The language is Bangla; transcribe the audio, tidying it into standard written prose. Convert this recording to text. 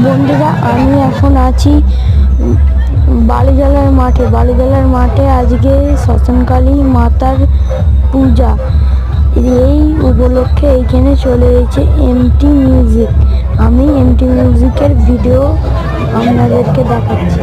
বন্ধুরা, আমি এখন আছি বালিজলার মাঠে আজকে শ্মশানকালী মাতার পূজা। এই উপলক্ষে এইখানে চলে এসেছে এমটি মিউজিক। আমি এমটি মিউজিকের ভিডিও আপনাদেরকে দেখাচ্ছি।